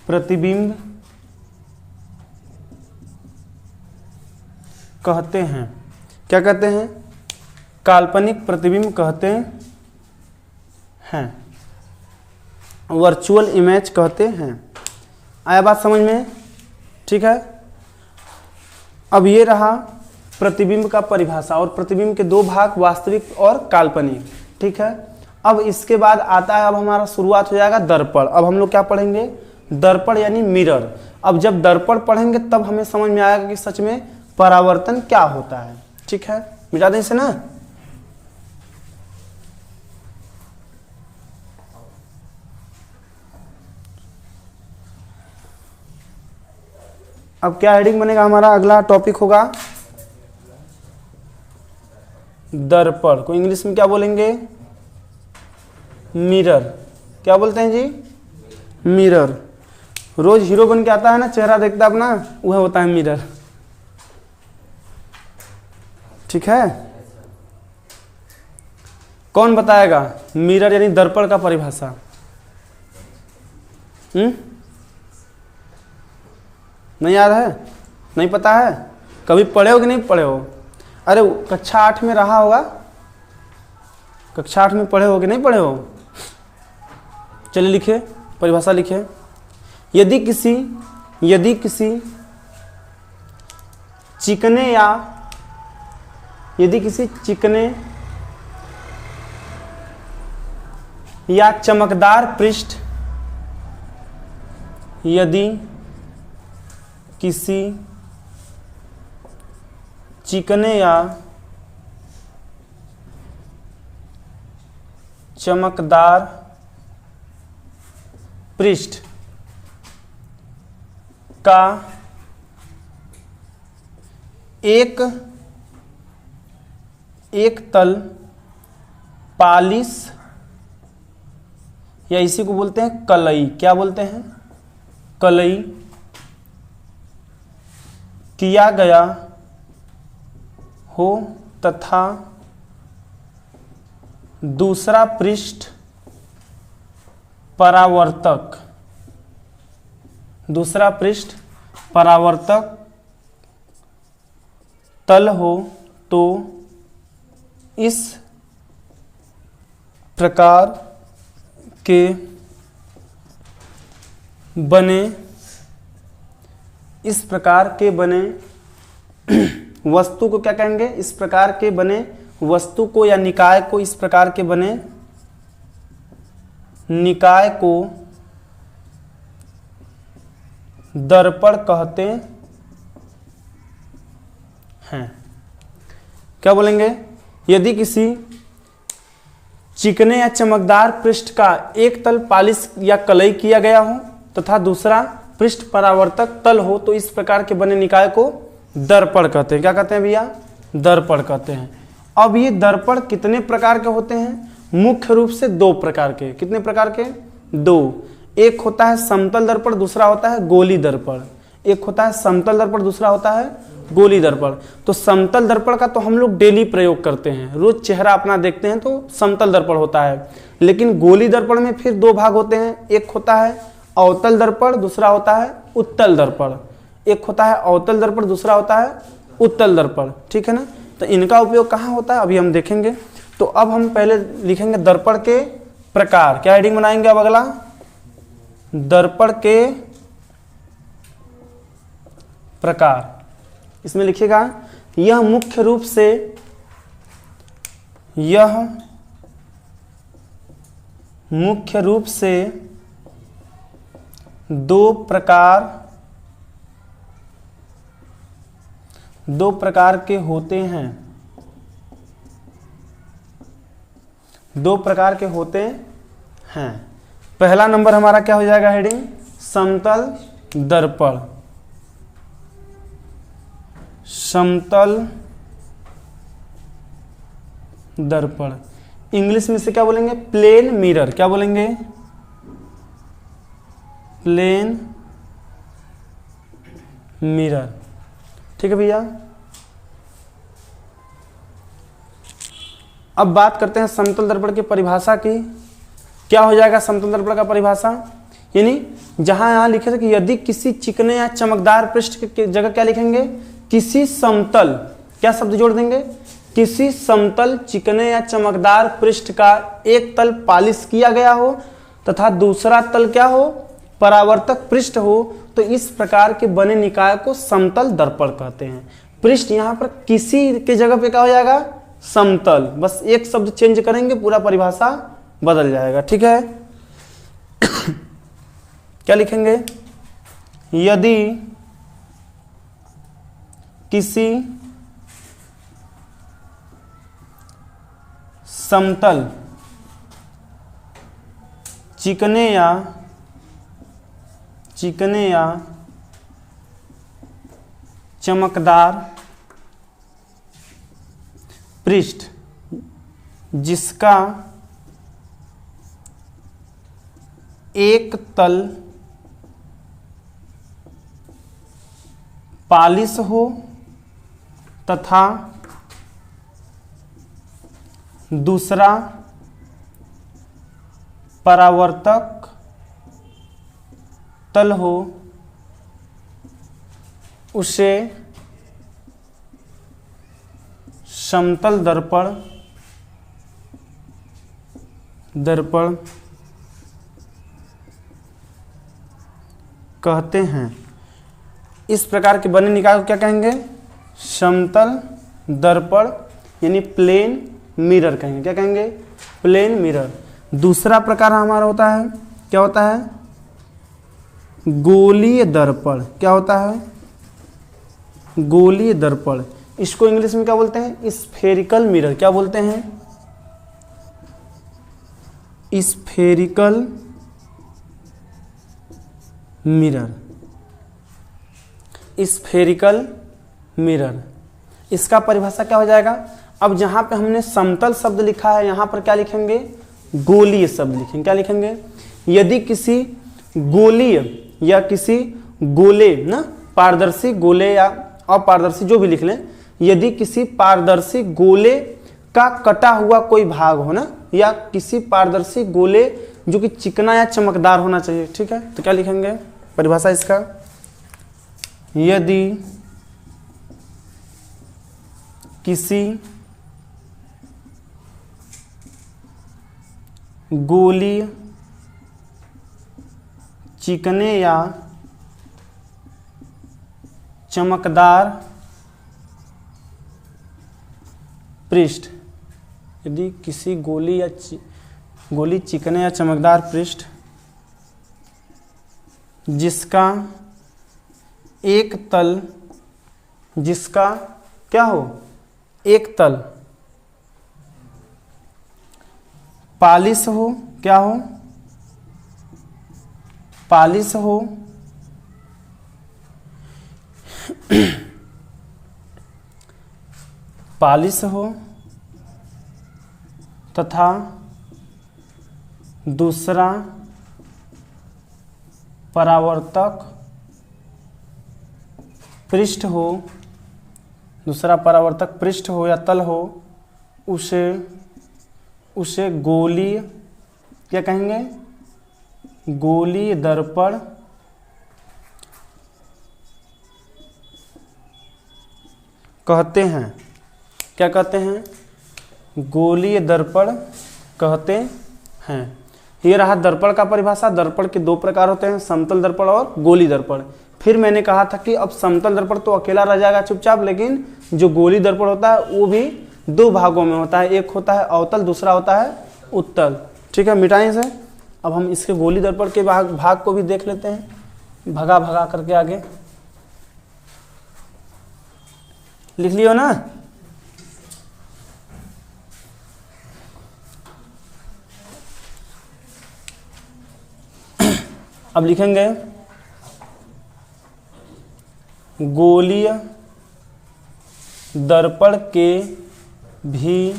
प्रतिबिंब कहते हैं। क्या कहते हैं, काल्पनिक प्रतिबिंब कहते हैं, वर्चुअल इमेज कहते हैं। आया बात समझ में, ठीक है। अब ये रहा प्रतिबिंब का परिभाषा, और प्रतिबिंब के दो भाग, वास्तविक और काल्पनिक। ठीक है, अब इसके बाद आता है, अब हमारा शुरुआत हो जाएगा दर्पण। अब हम लोग क्या पढ़ेंगे? दर्पण यानी मिरर। अब जब दर्पण पढ़ेंगे तब हमें समझ में आएगा कि सच में परावर्तन क्या होता है। ठीक है, मिटा दें इसे ना। अब क्या हेडिंग बनेगा हमारा? अगला टॉपिक होगा दर्पण को इंग्लिश में क्या बोलेंगे? मिरर। क्या बोलते हैं जी? मिरर। रोज हीरो बन के आता है ना, चेहरा देखता अपना, वह होता है मिरर। ठीक है, कौन बताएगा मिरर यानी दर्पण का परिभाषा? नहीं याद है? नहीं पता है? कभी पढ़े हो कि नहीं पढ़े हो? अरे कक्षा 8 में रहा होगा, कक्षा 8 में पढ़े हो कि नहीं पढ़े हो? चलिए लिखिए, परिभाषा लिखिए। यदि किसी चिकने या चमकदार पृष्ठ, यदि किसी चिकने या चमकदार पृष्ठ का एक तल पालिश, या इसी को बोलते हैं कलई। क्या बोलते हैं? कलई किया गया हो तथा दूसरा पृष्ठ परावर्तक तल हो तो इस प्रकार के बने वस्तु को क्या कहेंगे? इस प्रकार के बने वस्तु को या निकाय को, इस प्रकार के बने निकाय को दर्पण कहते हैं। क्या बोलेंगे? यदि किसी चिकने या चमकदार पृष्ठ का एक तल पालिश या कलई किया गया हो तथा दूसरा पृष्ठ परावर्तक तल हो तो इस प्रकार के बने निकाय को दर्पण कहते हैं। क्या कहते हैं भैया? दर्पण कहते हैं। अब ये दर्पण कितने प्रकार के होते हैं? मुख्य रूप से दो प्रकार के। कितने प्रकार के? दो। एक होता है समतल दर्पण, दूसरा होता है गोली दर्पण। एक होता है समतल दर्पण, दूसरा होता है गोली दर्पण। तो समतल दर्पण का तो हम लोग डेली प्रयोग करते हैं, रोज चेहरा अपना देखते हैं तो समतल दर्पण होता है। लेकिन गोली दर्पण में फिर दो भाग होते हैं, एक होता है अवतल दर्पण, दूसरा होता है उत्तल दर्पण। एक होता है अवतल दर्पण, दूसरा होता है उत्तल दर्पण। ठीक है ना? तो इनका उपयोग कहाँ होता है अभी हम देखेंगे। तो अब हम पहले लिखेंगे दर्पण के प्रकार। क्या हेडिंग बनाएंगे अब अगला? दर्पण के प्रकार। इसमें लिखिएगा यह मुख्य रूप से दो प्रकार के होते हैं। दो प्रकार के होते हैं। पहला नंबर हमारा क्या हो जाएगा हेडिंग? समतल दर्पण। समतल दर्पण इंग्लिश में से क्या बोलेंगे? Plane mirror. क्या बोलेंगे? Plane mirror. ठीक है भैया। अब बात करते हैं समतल दर्पण की परिभाषा की। क्या हो जाएगा समतल दर्पण का परिभाषा? यानी जहां यहां लिखे थे कि यदि किसी चिकने या चमकदार पृष्ठ की जगह क्या लिखेंगे? किसी समतल, क्या शब्द जोड़ देंगे? किसी समतल चिकने या चमकदार पृष्ठ का एक तल पालिश किया गया हो तथा दूसरा तल क्या हो? परावर्तक पृष्ठ हो तो इस प्रकार के बने निकाय को समतल दर्पण कहते हैं। पृष्ठ यहाँ पर किसी के जगह पे क्या हो जाएगा, समतल, बस एक शब्द चेंज करेंगे पूरा परिभाषा बदल जाएगा। ठीक है, क्या लिखेंगे, यदि किसी समतल चिकने या चमकदार पृष्ठ जिसका एक तल पालिश हो तथा दूसरा परावर्तक तल हो, उसे समतल दर्पण कहते हैं। इस प्रकार के बने निकाय को क्या कहेंगे, समतल दर्पण यानी प्लेन मिरर कहेंगे। क्या कहेंगे, प्लेन मिरर। दूसरा प्रकार हमारा होता है, क्या होता है, गोलीय दर्पण। क्या होता है, गोलीय दर्पण। इसको इंग्लिश में क्या बोलते हैं, स्फेरिकल मिरर। क्या बोलते हैं, स्फेरिकल मिरर। स्फेरिकल मिरर, इसका परिभाषा क्या हो जाएगा, अब जहां पे हमने समतल शब्द लिखा है यहां पर क्या लिखेंगे, गोलीय शब्द लिखेंगे। क्या लिखेंगे, यदि किसी गोलीय या किसी गोले ना, पारदर्शी गोले या अपारदर्शी जो भी लिख लें, यदि किसी पारदर्शी गोले का कटा हुआ कोई भाग हो ना, या किसी पारदर्शी गोले जो कि चिकना या चमकदार होना चाहिए। ठीक है, तो क्या लिखेंगे परिभाषा इसका, यदि किसी गोलीय चिकने या चमकदार पृष्ठ, यदि किसी गोली चिकने या चमकदार पृष्ठ जिसका एक तल, जिसका क्या हो, एक तल पालिश हो, क्या हो, पालिश हो, पालिश हो तथा दूसरा परावर्तक पृष्ठ हो, दूसरा परावर्तक पृष्ठ हो या तल हो, उसे गोलीय, क्या कहेंगे, गोलीय दर्पण कहते हैं। क्या कहते हैं, गोलीय दर्पण कहते हैं। ये रहा दर्पण का परिभाषा। दर्पण के दो प्रकार होते हैं, समतल दर्पण और गोली दर्पण। फिर मैंने कहा था कि अब समतल दर्पण तो अकेला रह जाएगा चुपचाप, लेकिन जो गोली दर्पण होता है वो भी दो भागों में होता है, एक होता है अवतल, दूसरा होता है उत्तल। ठीक है, मिटाएं इसे। अब हम इसके गोली दर्पण के भाग को भी देख लेते हैं, भगा करके आगे लिख लियो ना। अब लिखेंगे गोलीय दर्पण के भी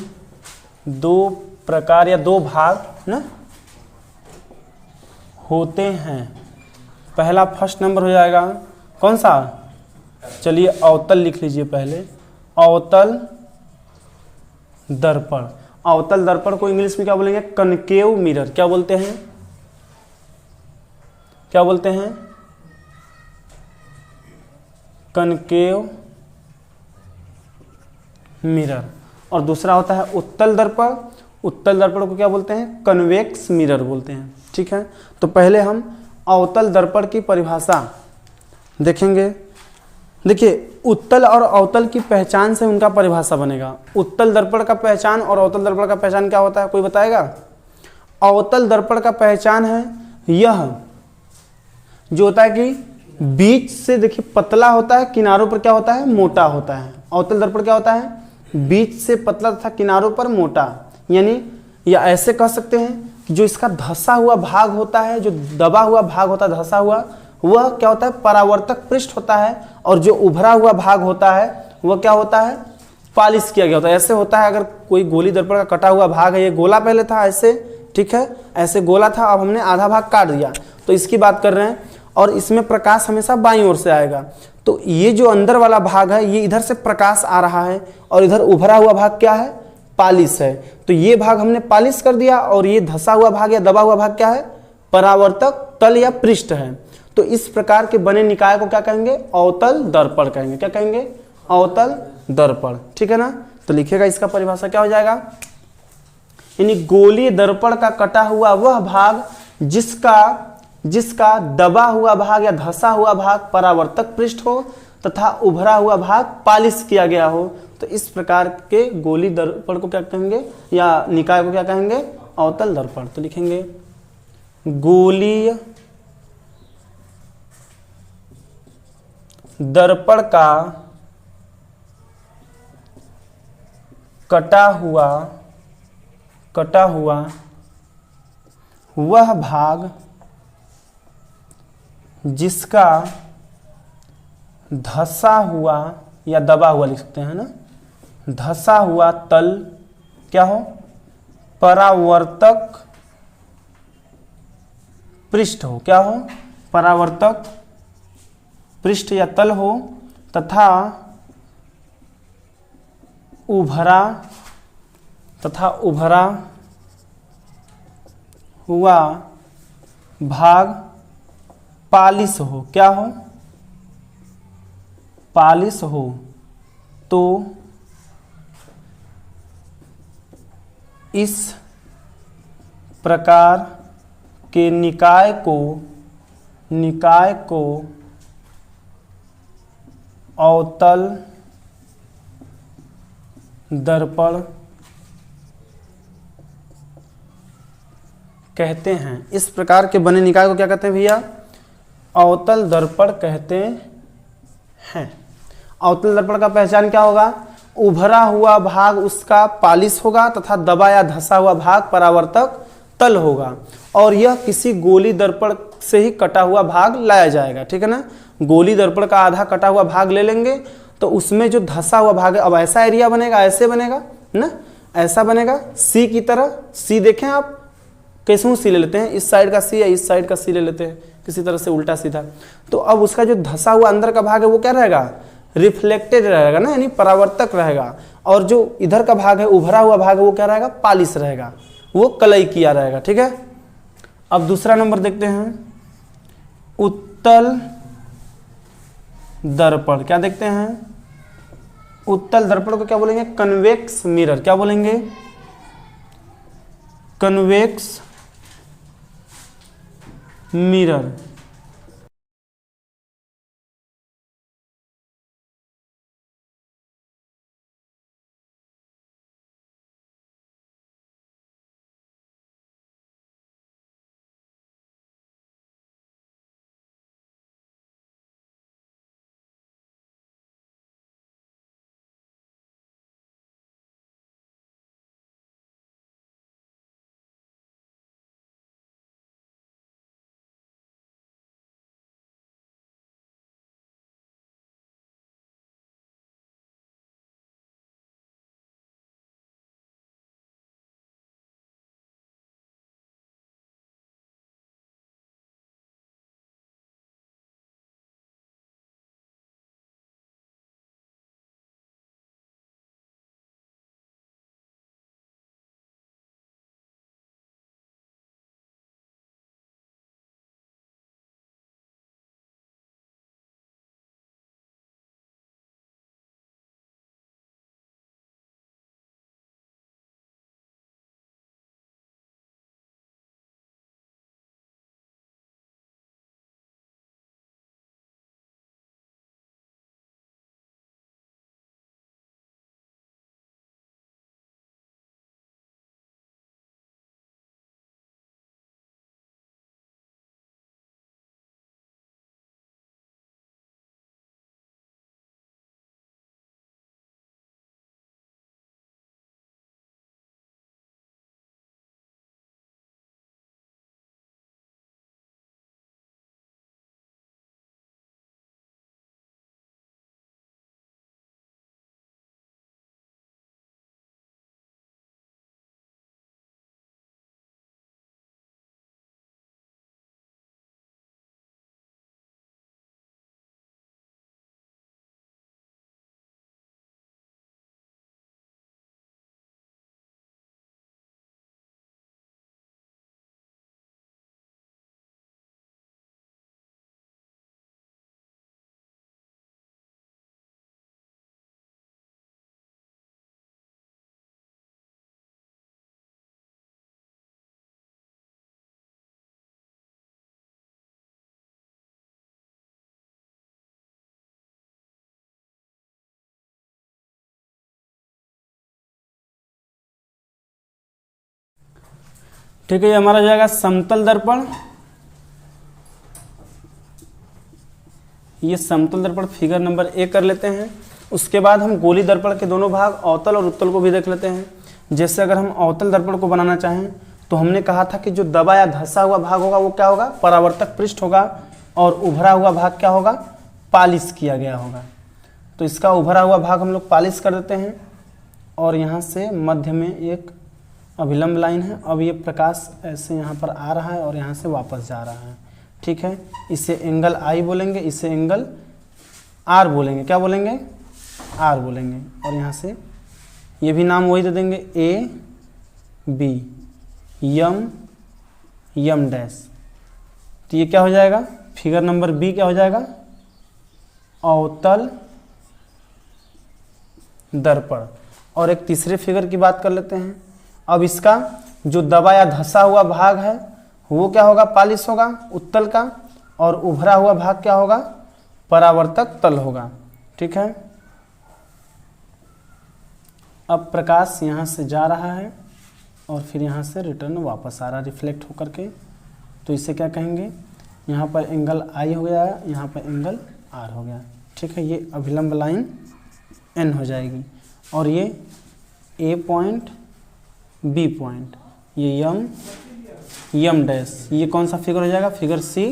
दो प्रकार या दो भाग ना होते हैं। पहला फर्स्ट नंबर हो जाएगा कौन सा, चलिए अवतल लिख लीजिए पहले, अवतल दर्पण। अवतल दर्पण को इंग्लिश में क्या बोलेंगे, कनकेव मिरर। क्या बोलते हैं, क्या बोलते हैं, कनकेव मिरर। और दूसरा होता है उत्तल दर्पण। उत्तल दर्पण को क्या बोलते हैं, कन्वेक्स मिरर बोलते हैं। ठीक है, तो पहले हम अवतल दर्पण की परिभाषा देखेंगे। देखिए उत्तल और अवतल की पहचान से उनका परिभाषा बनेगा। उत्तल दर्पण का पहचान और अवतल दर्पण का पहचान क्या होता है, कोई बताएगा? अवतल दर्पण का पहचान है यह जो होता है कि बीच से देखिए पतला होता है, किनारों पर क्या होता है, मोटा होता है। अवतल दर्पण क्या होता है, बीच से पतला तथा किनारों पर मोटा, यानी या ऐसे कह सकते हैं कि जो इसका धंसा हुआ भाग होता है, जो दबा हुआ भाग होता है धंसा हुआ, वह क्या होता है, परावर्तक पृष्ठ होता है, और जो उभरा हुआ भाग होता है वह क्या होता है, पालिश किया गया होता है। ऐसे होता है अगर कोई गोली दर्पण का कटा हुआ भाग है, ये गोला पहले था ऐसे, ठीक है, ऐसे गोला था, अब हमने आधा भाग काट दिया, तो इसकी बात कर रहे हैं। और इसमें प्रकाश हमेशा बाईं ओर से आएगा, तो ये जो अंदर वाला भाग है ये इधर से प्रकाश आ रहा है, और इधर उभरा हुआ भाग क्या है, पालिश है। तो ये भाग हमने पालिश कर दिया, और ये धंसा हुआ भाग या दबा हुआ भाग क्या है, परावर्तक तल या पृष्ठ है। तो इस प्रकार के बने निकाय को क्या कहेंगे, अवतल दर्पण कहेंगे। क्या कहेंगे, अवतल दर्पण, ठीक है ना। तो लिखिएगा इसका परिभाषा क्या हो जाएगा, यानी गोलीय दर्पण का कटा हुआ वह भाग जिसका दबा हुआ भाग या धंसा हुआ भाग परावर्तक पृष्ठ हो तथा उभरा हुआ भाग पालिश किया गया हो। तो इस प्रकार के गोली दर्पण को क्या कहेंगे, या निकाय को क्या कहेंगे, अवतल दर्पण। तो लिखेंगे गोलीय दर्पण का कटा हुआ वह भाग जिसका धंसा हुआ या दबा हुआ लिख सकते हैं ना, धंसा हुआ तल क्या हो, परावर्तक पृष्ठ हो, क्या हो, परावर्तक पृष्ठ या तल हो, तथा उभरा हुआ भाग पालिश हो, क्या हो, पालिश हो। तो इस प्रकार के निकाय को अवतल दर्पण कहते हैं। इस प्रकार के बने निकाय को क्या कहते हैं भैया, अवतल दर्पण कहते हैं। अवतल दर्पण का पहचान क्या होगा, उभरा हुआ भाग उसका पालिश होगा तथा दबा या धंसा हुआ भाग परावर्तक तल होगा, और यह किसी गोली दर्पण से ही कटा हुआ भाग लाया जाएगा, ठीक है ना। गोली दर्पण का आधा कटा हुआ भाग ले लेंगे, तो उसमें जो धंसा हुआ भाग है, अब ऐसा एरिया बनेगा, ऐसे बनेगा ना, ऐसा बनेगा सी की तरह। सी देखें आप, कैसे सी ले लेते हैं, इस साइड का सी या इस साइड का सी ले लेते हैं, किसी तरह से उल्टा सीधा। तो अब उसका जो धंसा हुआ अंदर का भाग है वो क्या रहेगा, रिफ्लेक्टेड रहेगा ना, यानी परावर्तक रहेगा, और जो इधर का भाग है, उभरा हुआ भाग है, वो क्या रहेगा, पालिश रहेगा, वो कलई किया रहेगा, ठीक है। अब दूसरा नंबर देखते हैं, उत्तल दर्पण। क्या देखते हैं, उत्तल दर्पण को क्या बोलेंगे, कन्वेक्स मिरर। क्या बोलेंगे, कन्वेक्स मिरर। ठीक है, ये हमारा जाएगा समतल दर्पण। ये समतल दर्पण फिगर नंबर 1 कर लेते हैं। उसके बाद हम गोली दर्पण के दोनों भाग अवतल और उत्तल को भी देख लेते हैं। जैसे अगर हम अवतल दर्पण को बनाना चाहें तो हमने कहा था कि जो दबा या धंसा हुआ भाग होगा वो क्या होगा, परावर्तक पृष्ठ होगा, और उभरा हुआ भाग क्या होगा, पालिश किया गया होगा। तो इसका उभरा हुआ भाग हम लोग पालिश कर देते हैं, और यहाँ से मध्य में एक अभिलंब लाइन है। अब ये प्रकाश ऐसे यहाँ पर आ रहा है और यहाँ से वापस जा रहा है। ठीक है, इसे एंगल आई बोलेंगे, इसे एंगल आर बोलेंगे। क्या बोलेंगे, आर बोलेंगे। और यहाँ से ये भी नाम वही दे देंगे, A B, Yama, Yama dash. तो ये क्या हो जाएगा, फिगर नंबर बी क्या हो जाएगा, अवतल दर्पण। और एक तीसरे फिगर की बात कर लेते हैं। अब इसका जो दबा या धंसा हुआ भाग है वो क्या होगा, पालिश होगा, उत्तल का, और उभरा हुआ भाग क्या होगा, परावर्तक तल होगा। ठीक है, अब प्रकाश यहाँ से जा रहा है और फिर यहाँ से रिटर्न वापस आ रहा है रिफ्लेक्ट होकर के। तो इसे क्या कहेंगे, यहाँ पर एंगल आई हो गया, यहाँ पर एंगल आर हो गया। ठीक है, ये अभिलंब लाइन एन हो जाएगी, और ये ए पॉइंट, बी पॉइंट, ये यम, यम डैश। ये कौन सा फिगर हो जाएगा, फिगर सी,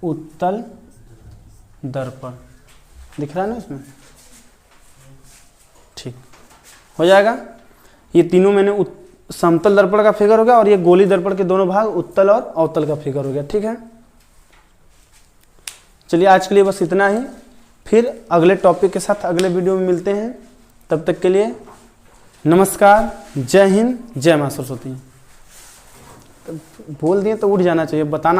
उत्तल दर्पण। दिख रहा है ना इसमें, ठीक हो जाएगा। ये तीनों मैंने समतल दर्पण का फिगर हो गया, और ये गोली दर्पण के दोनों भाग उत्तल और अवतल का फिगर हो गया। ठीक है, चलिए आज के लिए बस इतना ही। फिर अगले टॉपिक के साथ अगले वीडियो में मिलते हैं। तब तक के लिए नमस्कार, जय हिंद, जय मां सरस्वती। बोल दिए तो उठ जाना चाहिए, बताना